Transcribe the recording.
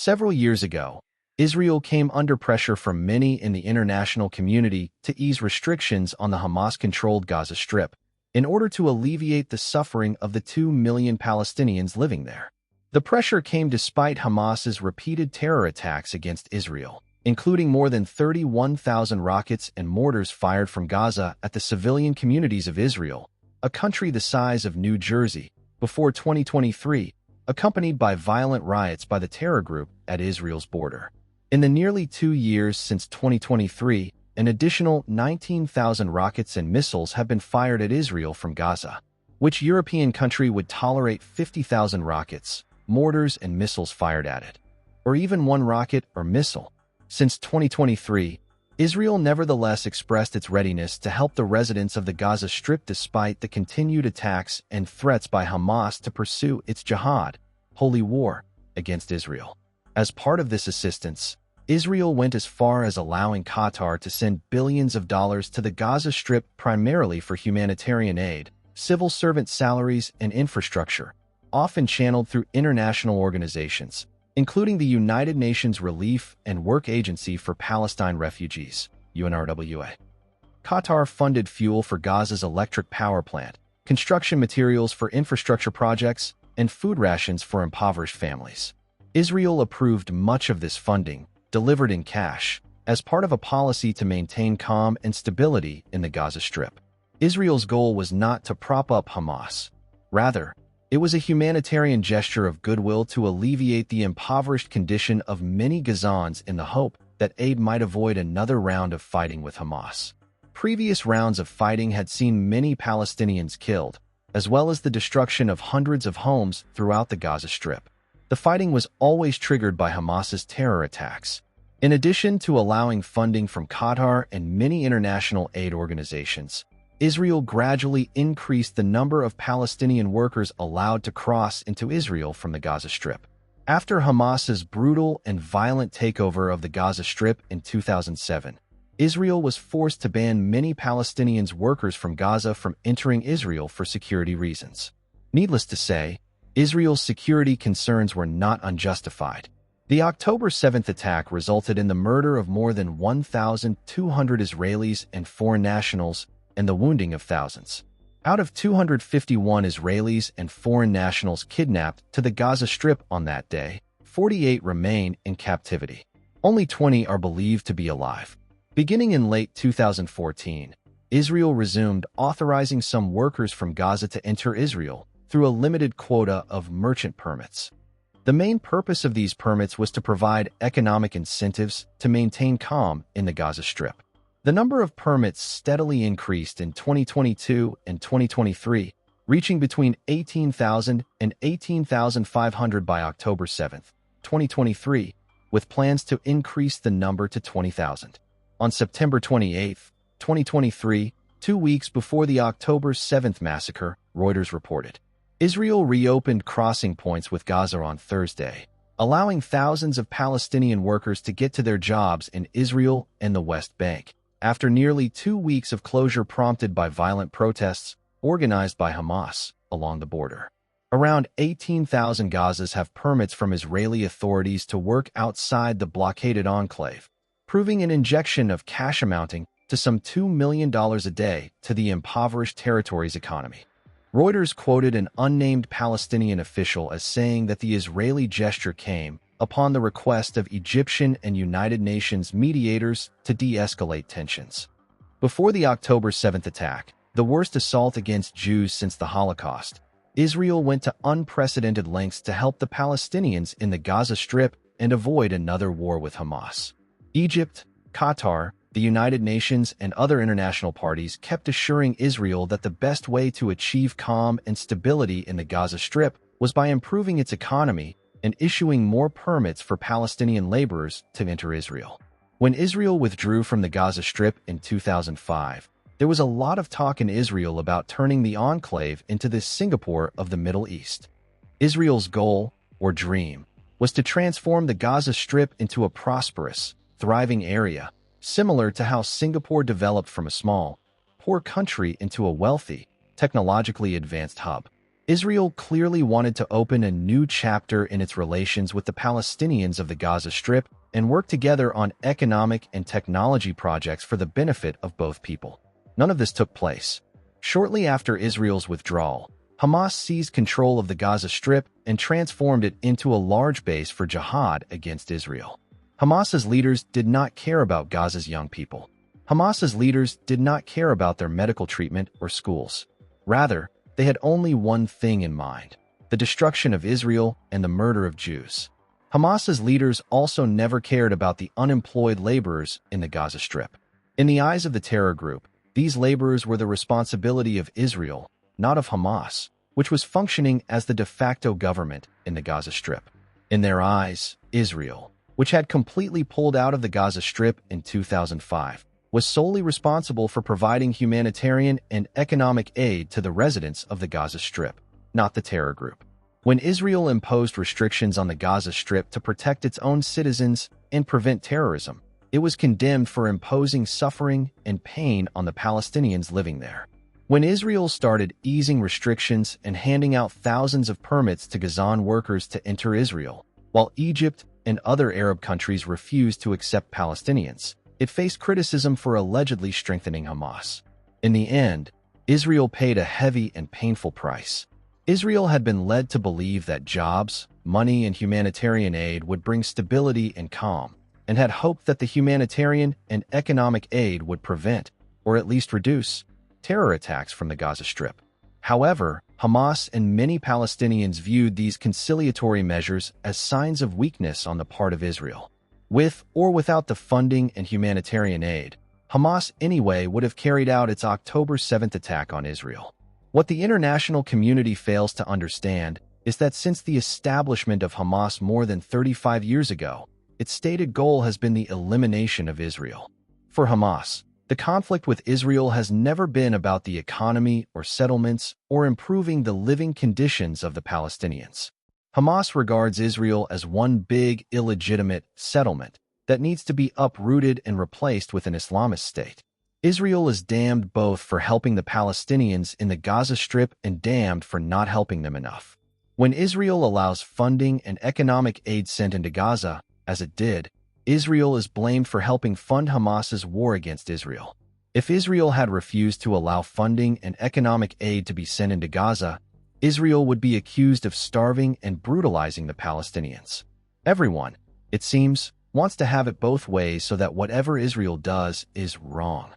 Several years ago, Israel came under pressure from many in the international community to ease restrictions on the Hamas-controlled Gaza Strip in order to alleviate the suffering of the 2 million Palestinians living there. The pressure came despite Hamas's repeated terror attacks against Israel, including more than 31,000 rockets and mortars fired from Gaza at the civilian communities of Israel, a country the size of New Jersey, before 2023, accompanied by violent riots by the terror group at Israel's border. In the nearly 2 years since 2023, an additional 19,000 rockets and missiles have been fired at Israel from Gaza. Which European country would tolerate 50,000 rockets, mortars, and missiles fired at it? Or even one rocket or missile? Since 2023, Israel nevertheless expressed its readiness to help the residents of the Gaza Strip despite the continued attacks and threats by Hamas to pursue its jihad, holy war, against Israel. As part of this assistance, Israel went as far as allowing Qatar to send billions of dollars to the Gaza Strip primarily for humanitarian aid, civil servant salaries, and infrastructure, often channeled through international organizations, including the United Nations Relief and Work Agency for Palestine Refugees, UNRWA. Qatar funded fuel for Gaza's electric power plant, construction materials for infrastructure projects, and food rations for impoverished families. Israel approved much of this funding, delivered in cash, as part of a policy to maintain calm and stability in the Gaza Strip. Israel's goal was not to prop up Hamas. Rather, it was a humanitarian gesture of goodwill to alleviate the impoverished condition of many Gazans in the hope that aid might avoid another round of fighting with Hamas. Previous rounds of fighting had seen many Palestinians killed, as well as the destruction of hundreds of homes throughout the Gaza Strip. The fighting was always triggered by Hamas's terror attacks. In addition to allowing funding from Qatar and many international aid organizations, Israel gradually increased the number of Palestinian workers allowed to cross into Israel from the Gaza Strip. After Hamas's brutal and violent takeover of the Gaza Strip in 2007, Israel was forced to ban many Palestinian workers from Gaza from entering Israel for security reasons. Needless to say, Israel's security concerns were not unjustified. The October 7th attack resulted in the murder of more than 1,200 Israelis and foreign nationals and the wounding of thousands. Out of 251 Israelis and foreign nationals kidnapped to the Gaza Strip on that day, 48 remain in captivity. Only 20 are believed to be alive. Beginning in late 2014, Israel resumed authorizing some workers from Gaza to enter Israel through a limited quota of merchant permits. The main purpose of these permits was to provide economic incentives to maintain calm in the Gaza Strip. The number of permits steadily increased in 2022 and 2023, reaching between 18,000 and 18,500 by October 7, 2023, with plans to increase the number to 20,000. On September 28, 2023, 2 weeks before the October 7th massacre, Reuters reported, Israel reopened crossing points with Gaza on Thursday, allowing thousands of Palestinian workers to get to their jobs in Israel and the West Bank, after nearly 2 weeks of closure prompted by violent protests organized by Hamas along the border. Around 18,000 Gazas have permits from Israeli authorities to work outside the blockaded enclave, proving an injection of cash amounting to some $2 million a day to the impoverished territory's economy. Reuters quoted an unnamed Palestinian official as saying that the Israeli gesture came upon the request of Egyptian and United Nations mediators to de-escalate tensions. Before the October 7th attack, the worst assault against Jews since the Holocaust, Israel went to unprecedented lengths to help the Palestinians in the Gaza Strip and avoid another war with Hamas. Egypt, Qatar, the United Nations, and other international parties kept assuring Israel that the best way to achieve calm and stability in the Gaza Strip was by improving its economy and issuing more permits for Palestinian laborers to enter Israel. When Israel withdrew from the Gaza Strip in 2005, there was a lot of talk in Israel about turning the enclave into the Singapore of the Middle East. Israel's goal, or dream, was to transform the Gaza Strip into a prosperous, thriving area, similar to how Singapore developed from a small, poor country into a wealthy, technologically advanced hub. Israel clearly wanted to open a new chapter in its relations with the Palestinians of the Gaza Strip and work together on economic and technology projects for the benefit of both people. None of this took place. Shortly after Israel's withdrawal, Hamas seized control of the Gaza Strip and transformed it into a large base for jihad against Israel. Hamas's leaders did not care about Gaza's young people. Hamas's leaders did not care about their medical treatment or schools. Rather, they had only one thing in mind: the destruction of Israel and the murder of Jews. Hamas's leaders also never cared about the unemployed laborers in the Gaza Strip. In the eyes of the terror group, these laborers were the responsibility of Israel, not of Hamas, which was functioning as the de facto government in the Gaza Strip. In their eyes, Israel, which had completely pulled out of the Gaza Strip in 2005, was solely responsible for providing humanitarian and economic aid to the residents of the Gaza Strip, not the terror group. When Israel imposed restrictions on the Gaza Strip to protect its own citizens and prevent terrorism, it was condemned for imposing suffering and pain on the Palestinians living there. When Israel started easing restrictions and handing out thousands of permits to Gazan workers to enter Israel, while Egypt and other Arab countries refused to accept Palestinians, it faced criticism for allegedly strengthening Hamas. In the end, Israel paid a heavy and painful price. Israel had been led to believe that jobs, money, and humanitarian aid would bring stability and calm, and had hoped that the humanitarian and economic aid would prevent, or at least reduce, terror attacks from the Gaza Strip. However, Hamas and many Palestinians viewed these conciliatory measures as signs of weakness on the part of Israel. With or without the funding and humanitarian aid, Hamas anyway would have carried out its October 7th attack on Israel. What the international community fails to understand is that since the establishment of Hamas more than 35 years ago, its stated goal has been the elimination of Israel. For Hamas, the conflict with Israel has never been about the economy or settlements or improving the living conditions of the Palestinians. Hamas regards Israel as one big, illegitimate settlement that needs to be uprooted and replaced with an Islamist state. Israel is damned both for helping the Palestinians in the Gaza Strip and damned for not helping them enough. When Israel allows funding and economic aid sent into Gaza, as it did, Israel is blamed for helping fund Hamas's war against Israel. If Israel had refused to allow funding and economic aid to be sent into Gaza, Israel would be accused of starving and brutalizing the Palestinians. Everyone, it seems, wants to have it both ways so that whatever Israel does is wrong.